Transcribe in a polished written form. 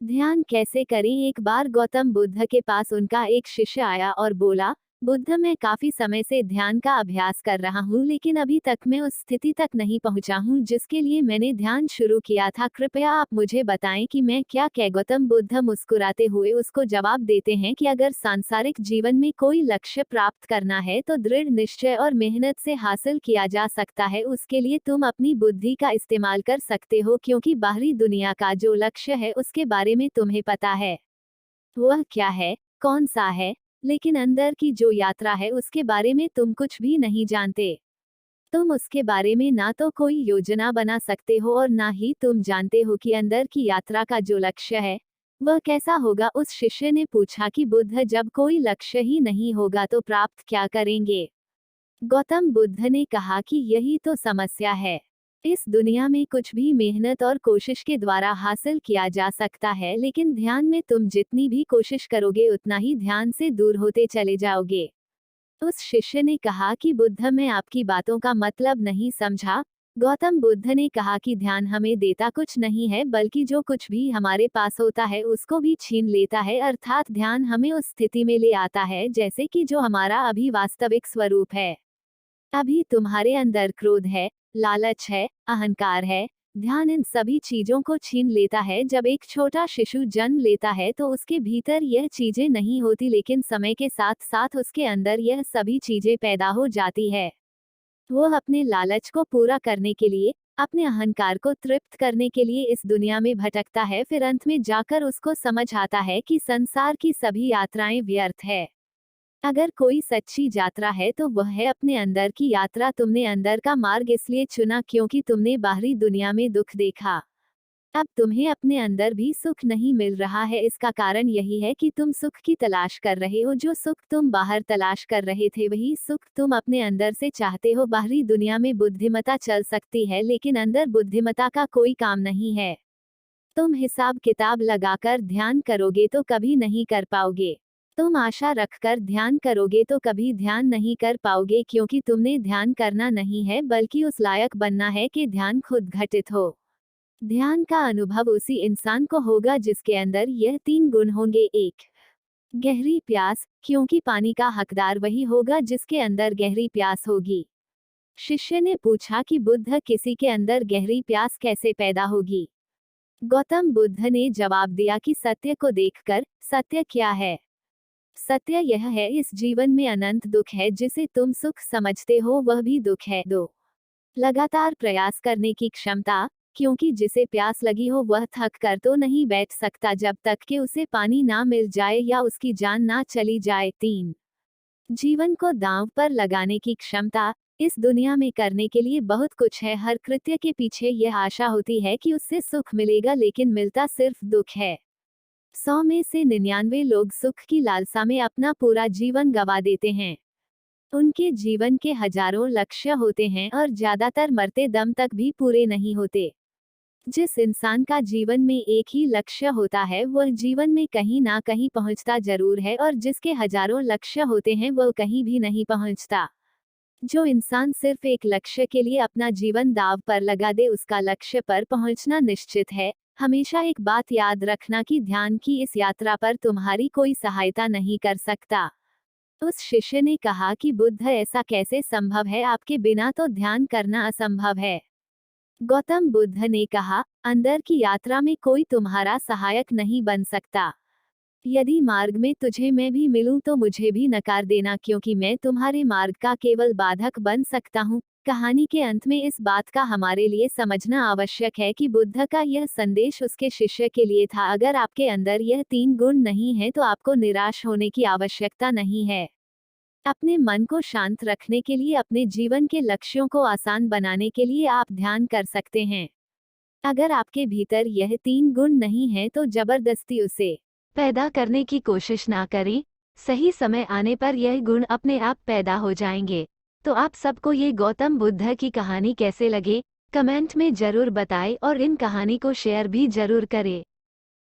ध्यान कैसे करें। एक बार गौतम बुद्ध के पास उनका एक शिष्य आया और बोला, बुद्ध, मैं काफी समय से ध्यान का अभ्यास कर रहा हूँ, लेकिन अभी तक मैं उस स्थिति तक नहीं पहुँचा हूँ जिसके लिए मैंने ध्यान शुरू किया था। कृपया आप मुझे बताएं कि मैं क्या करें। गौतम बुद्ध मुस्कुराते हुए उसको जवाब देते हैं कि अगर सांसारिक जीवन में कोई लक्ष्य प्राप्त करना है तो दृढ़ निश्चय और मेहनत से हासिल किया जा सकता है। उसके लिए तुम अपनी बुद्धि का इस्तेमाल कर सकते हो, क्योंकि बाहरी दुनिया का जो लक्ष्य है उसके बारे में तुम्हें पता है वह क्या है, कौन सा है, लेकिन अंदर की जो यात्रा है उसके बारे में तुम कुछ भी नहीं जानते। तुम उसके बारे में ना तो कोई योजना बना सकते हो और ना ही तुम जानते हो कि अंदर की यात्रा का जो लक्ष्य है वह कैसा होगा। उस शिष्य ने पूछा कि बुद्ध, जब कोई लक्ष्य ही नहीं होगा तो प्राप्त क्या करेंगे। गौतम बुद्ध ने कहा कि यही तो समस्या है। इस दुनिया में कुछ भी मेहनत और कोशिश के द्वारा हासिल किया जा सकता है, लेकिन ध्यान में तुम जितनी भी कोशिश करोगे उतना ही ध्यान से दूर होते चले जाओगे। उस शिष्य ने कहा कि बुद्ध, मैं आपकी बातों का मतलब नहीं समझा। गौतम बुद्ध ने कहा कि ध्यान हमें देता कुछ नहीं है, बल्कि जो कुछ भी हमारे पास होता है उसको भी छीन लेता है। अर्थात ध्यान हमें उस स्थिति में ले आता है जैसे कि जो हमारा अभी वास्तविक स्वरूप है। अभी तुम्हारे अंदर क्रोध है, लालच है, अहंकार है। ध्यान इन सभी चीजों को छीन लेता है। जब एक छोटा शिशु जन्म लेता है तो उसके भीतर यह चीजें नहीं होती, लेकिन समय के साथ साथ उसके अंदर यह सभी चीजें पैदा हो जाती है। वह अपने लालच को पूरा करने के लिए, अपने अहंकार को तृप्त करने के लिए इस दुनिया में भटकता है। फिर अंत में जाकर उसको समझ आता है कि संसार की सभी यात्राएं व्यर्थ है। अगर कोई सच्ची यात्रा है तो वह है अपने अंदर की यात्रा। तुमने अंदर का मार्ग इसलिए चुना क्योंकि तुमने बाहरी दुनिया में दुख देखा। अब तुम्हें अपने अंदर भी सुख नहीं मिल रहा है। इसका कारण यही है कि तुम सुख की तलाश कर रहे हो। जो सुख तुम बाहर तलाश कर रहे थे वही सुख तुम अपने अंदर से चाहते हो। बाहरी दुनिया में बुद्धिमत्ता चल सकती है, लेकिन अंदर बुद्धिमत्ता का कोई काम नहीं है। तुम हिसाब किताब लगाकर ध्यान करोगे तो कभी नहीं कर पाओगे। तुम आशा रखकर ध्यान करोगे तो कभी ध्यान नहीं कर पाओगे, क्योंकि तुमने ध्यान करना नहीं है बल्कि उस लायक बनना है कि ध्यान खुद घटित हो। ध्यान का अनुभव उसी इंसान को होगा जिसके अंदर यह तीन गुण होंगे। एक, गहरी प्यास, क्योंकि पानी का हकदार वही होगा जिसके अंदर गहरी प्यास होगी। शिष्य ने पूछा कि बुद्ध, किसी के अंदर गहरी प्यास कैसे पैदा होगी। गौतम बुद्ध ने जवाब दिया कि सत्य को देखकर। सत्य क्या है? सत्य यह है, इस जीवन में अनंत दुख है। जिसे तुम सुख समझते हो वह भी दुख है। दो, लगातार प्रयास करने की क्षमता, क्योंकि जिसे प्यास लगी हो वह थक कर तो नहीं बैठ सकता जब तक कि उसे पानी ना मिल जाए या उसकी जान ना चली जाए। तीन, जीवन को दांव पर लगाने की क्षमता। इस दुनिया में करने के लिए बहुत कुछ है। हर कृत्य के पीछे यह आशा होती है कि उससे सुख मिलेगा, लेकिन मिलता सिर्फ दुख है। 100 में से 99 लोग सुख की लालसा में अपना पूरा जीवन गवा देते हैं। उनके जीवन के हजारों लक्ष्य होते हैं और ज्यादातर मरते दम तक भी पूरे नहीं होते। जिस इंसान का जीवन में एक ही लक्ष्य होता है वह जीवन में कहीं ना कहीं पहुंचता जरूर है, और जिसके हजारों लक्ष्य होते हैं वह कहीं भी नहीं पहुंचता। जो इंसान सिर्फ एक लक्ष्य के लिए अपना जीवन दांव पर लगा दे उसका लक्ष्य पर पहुंचना निश्चित है। हमेशा एक बात याद रखना कि ध्यान की इस यात्रा पर तुम्हारी कोई सहायता नहीं कर सकता। उस शिष्य ने कहा कि बुद्ध, ऐसा कैसे संभव है? आपके बिना तो ध्यान करना असंभव है। गौतम बुद्ध ने कहा, अंदर की यात्रा में कोई तुम्हारा सहायक नहीं बन सकता। यदि मार्ग में तुझे मैं भी मिलूं तो मुझे भी नकार देना, क्योंकि मैं तुम्हारे मार्ग का केवल बाधक बन सकता हूँ। कहानी के अंत में इस बात का हमारे लिए समझना आवश्यक है कि बुद्ध का यह संदेश उसके शिष्य के लिए था। अगर आपके अंदर यह तीन गुण नहीं है तो आपको निराश होने की आवश्यकता नहीं है। अपने मन को शांत रखने के लिए, अपने जीवन के लक्ष्यों को आसान बनाने के लिए आप ध्यान कर सकते हैं। अगर आपके भीतर यह तीन गुण नहीं है तो जबरदस्ती उसे पैदा करने की कोशिश ना करें। सही समय आने पर यह गुण अपने आप पैदा हो जाएंगे। तो आप सबको ये गौतम बुद्ध की कहानी कैसे लगे, कमेंट में जरूर बताएं और इन कहानी को शेयर भी जरूर करें।